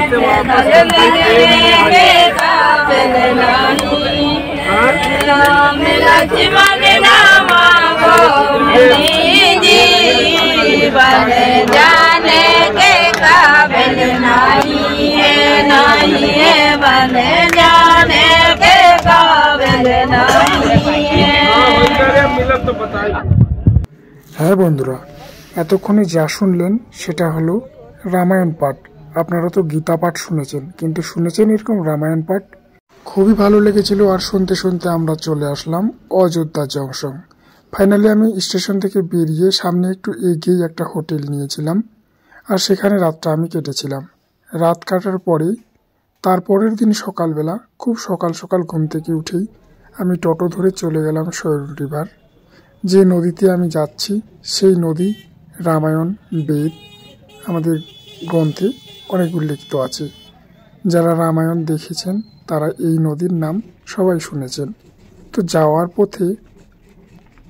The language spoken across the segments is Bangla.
जाने के काबिल नहीं है, नहीं है बने जाने के काबिल नहीं है। হ্যাঁ বন্ধুরা, এতক্ষণে যা শুনলেন সেটা হলো রামায়ণ পাঠ। আপনারা তো গীতা পাঠ শুনেছেন, কিন্তু শুনেছেন এরকম রামায়ণ পাঠ? খুবই ভালো লেগেছিল। আর শুনতে শুনতে আমরা চলে আসলাম অযোধ্যা জংশন। ফাইনালি আমি স্টেশন থেকে বেরিয়ে সামনে একটু এগিয়ে একটা হোটেল নিয়েছিলাম, আর সেখানে রাতটা আমি কেটেছিলাম। রাত কাটার পরে তারপরের দিন সকালবেলা খুব সকাল সকাল ঘুম থেকে উঠেই আমি টোটো ধরে চলে গেলাম সরয়ূ রিভার। যে নদীতে আমি যাচ্ছি সেই নদী রামায়ণ বেদ আমাদের গ্রন্থে অনেক উল্লেখিত আছে। যারা রামায়ণ দেখেছেন তারা এই নদীর নাম সবাই শুনেছেন। তো যাওয়ার পথে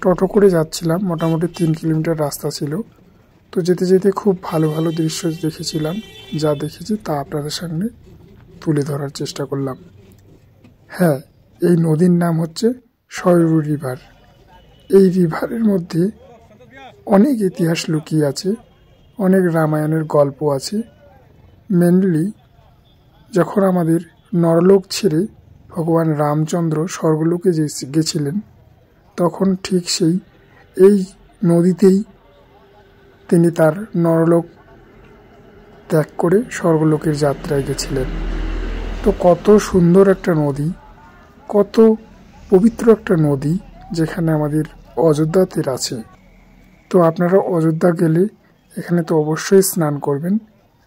টোটো করে যাচ্ছিলাম, মোটামুটি 3 কিলোমিটার রাস্তা ছিল। তো যেতে যেতে খুব ভালো ভালো দৃশ্য দেখেছিলাম। যা দেখেছি তা আপনাদের সামনে তুলে ধরার চেষ্টা করলাম। হ্যাঁ, এই নদীর নাম হচ্ছে সরয়ূ রিভার। এই রিভারের মধ্যে অনেক ইতিহাস লুকিয়ে আছে, অনেক রামায়ণের গল্প আছে। মেনলি যখন আমাদের নরলোক ছেড়ে ভগবান রামচন্দ্র স্বর্গলোকে গেছিলেন, তখন ঠিক এই নদীতেই তিনি তার নরলোক ত্যাগ করে স্বর্গলোকের যাত্রায় গেছিলেন। তো কত সুন্দর একটা নদী, কত পবিত্র একটা নদী, যেখানে আমাদের অযোধ্যাতে আছে। তো আপনারা অযোধ্যা গেলে এখানে তো অবশ্যই স্নান করবেন,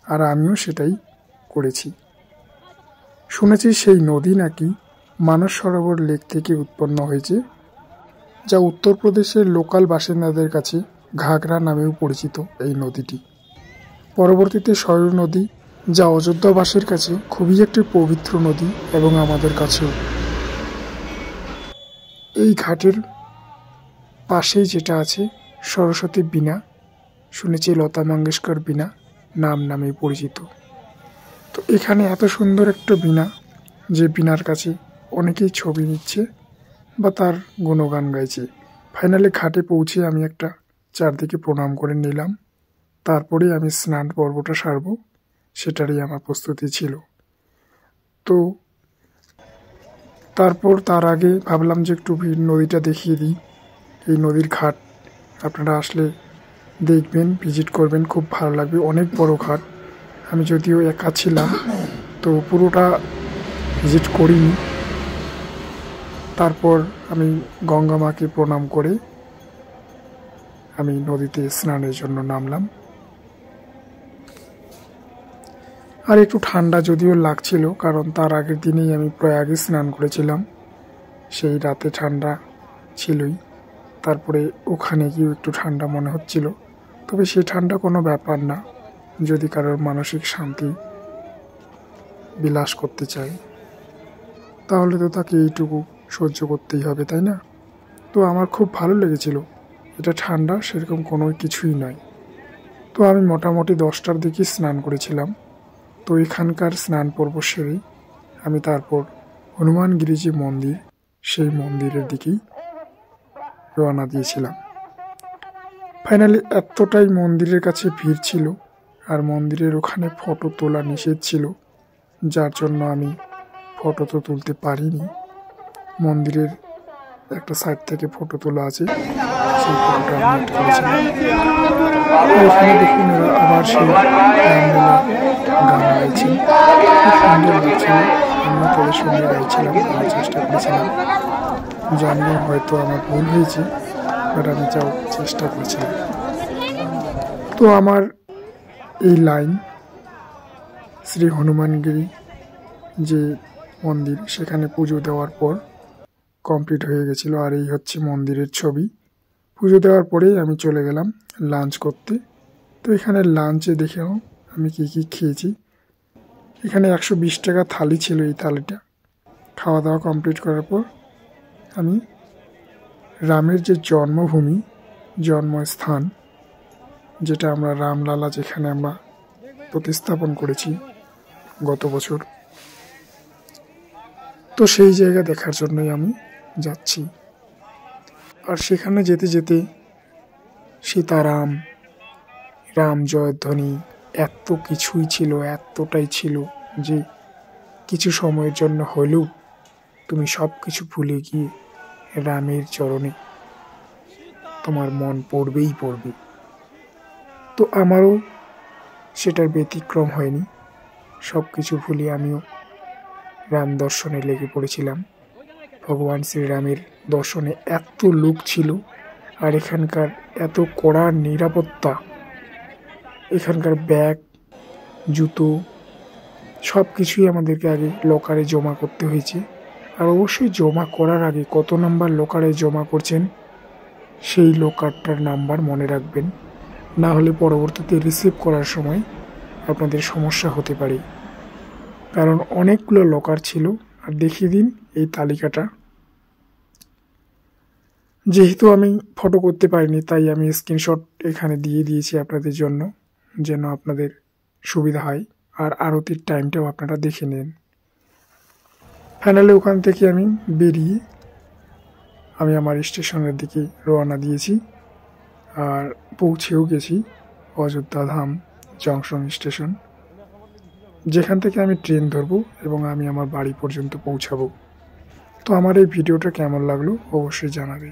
আর আমিও সেটাই করেছি। শুনেছি সেই নদী নাকি মানস সরোবর লেক থেকে উৎপন্ন হয়েছে, যা উত্তরপ্রদেশের লোকাল বাসিন্দাদের কাছে ঘাগরা নামেও পরিচিত এই নদীটি। পরবর্তীতে সরয়ূ নদী, যা অযোধ্যাবাসীর কাছে খুবই একটি পবিত্র নদী এবং আমাদের কাছেও। এই ঘাটের পাশেই যেটা আছে সরস্বতী বীণা, শুনেছি লতা মঙ্গেশকর বীণা নামে পরিচিত। তো এখানে এত সুন্দর একটা বীণা, যে বীণার কাছে অনেকেই ছবি নিচ্ছে বা তার গুণগান গাইছে। ফাইনালি ঘাটে পৌঁছে আমি একটা চারদিকে প্রণাম করে নিলাম। তারপরে আমি স্নান পর্বটা সারব, সেটারই আমার প্রস্তুতি ছিল। তো তার আগে ভাবলাম যে একটু নদীটা দেখিয়ে দিই। এই নদীর ঘাট আপনারা আসলে দেখবেন, ভিজিট করবেন, খুব ভালো লাগবে। অনেক বড় ঘাট। আমি যদিও একা ছিলাম তো পুরোটা ভিজিট করিনি। তারপর আমি গঙ্গা মাকে প্রণাম করে আমি নদীতে স্নানের জন্য নামলাম। আর একটু ঠান্ডা যদিও লাগছিল, কারণ তার আগের দিনেই আমি প্রয়াগে স্নান করেছিলাম। সেই রাতে ঠান্ডা ছিলই, তারপরে ওখানে গিয়েও একটু ঠান্ডা মনে হচ্ছিল। তবে সেই ঠান্ডা কোনো ব্যাপার না, যদি কারোর মানসিক শান্তি বিলাস করতে চায় তাহলে তো তাকে এইটুকু সহ্য করতেই হবে, তাই না? তো আমার খুব ভালো লেগেছিল। এটা ঠান্ডা সেরকম কোনো কিছুই নয়। তো আমি মোটামুটি 10টার দিকে স্নান করেছিলাম। তো এখানকার স্নান পর্ব সেরেই আমি তারপর হনুমানগিরি যে মন্দির, সেই মন্দিরের দিকেই রওনা দিয়েছিলাম। ফাইনালি এতটাই মন্দিরের কাছে ভিড় ছিল, আর মন্দিরের ওখানে ফটো তোলা নিষেধ ছিল, যার জন্য আমি ফটো তো তুলতে পারিনি। মন্দিরের একটা সাইড থেকে ফটো তোলা আছে, সেই ফটোটা আমি অ্যাড করেছিলাম। এখানে দেখুন আবার সেই রামলীলা গান গাইছেন, খুব সুন্দর লাগছিল। আমিও তাদের সঙ্গে গাইছিলাম, গাওয়ার চেষ্টা করেছিলাম। জানিও হয়তো আমার ভুল হয়েছে, বাট আমি চেষ্টা করেছিলাম। তো আমার এই লাইন শ্রী হনুমানগিরি যে মন্দির, সেখানে পুজো দেওয়ার পর কমপ্লিট হয়ে গেছিলো। আর এই হচ্ছে মন্দিরের ছবি। পুজো দেওয়ার পরেই আমি চলে গেলাম লাঞ্চ করতে। তো এখানে লাঞ্চে দেখেও আমি কি খেয়েছি। এখানে 120 টাকা থালি ছিল। এই থালিটা খাওয়া দাওয়া কমপ্লিট করার পর আমি রামের যে জন্মভূমি, জন্মস্থান, যেটা আমরা রামলালা যেখানে আমরা প্রতিস্থাপন করেছি গত বছর। তো সেই জায়গা দেখার জন্যই আমি যাচ্ছি। আর সেখানে যেতে যেতে সীতারাম, রাম জয়ধ্বনি, এত কিছুই ছিল, এতটাই ছিল যে কিছু সময়ের জন্য হলেও তুমি সব কিছু ভুলে গিয়ে রামের চরণে তোমার মন পড়বেই পড়বে। তো আমারও সেটার ব্যতিক্রম হয়নি। সব কিছু ভুলে আমিও রাম দর্শনে লেগে পড়েছিলাম। ভগবান শ্রীরামের দর্শনে এত লোক ছিল, আর এখানকার এত কড়া নিরাপত্তা, এখানকার ব্যাগ, জুতো সব কিছুই আমাদেরকে আগে লকারে জমা করতে হয়েছে। আর অবশ্যই জমা করার আগে কত নাম্বার লকারে জমা করছেন সেই লকারটার নাম্বার মনে রাখবেন, না হলে পরবর্তীতে রিসিভ করার সময় আপনাদের সমস্যা হতে পারে। কারণ অনেকগুলো লকার ছিল। আর দেখিয়ে দিন এই তালিকাটা। যেহেতু আমি ফটো করতে পারিনি, তাই আমি স্ক্রিনশট এখানে দিয়ে দিয়েছি আপনাদের জন্য, যেন আপনাদের সুবিধা হয়। আর আরতির টাইমটাও আপনারা দেখে নেন। ফাইনালি ওখান থেকে আমি বেরিয়ে আমি আমার স্টেশনের দিকে রওনা দিয়েছি। আর পৌঁছেও গেছি অযোধ্যা ধাম জংশন স্টেশন, যেখান থেকে আমি ট্রেন ধরবো এবং আমি আমার বাড়ি পর্যন্ত পৌঁছাবো। তো আমার এই ভিডিওটা কেমন লাগলো অবশ্যই জানাবে।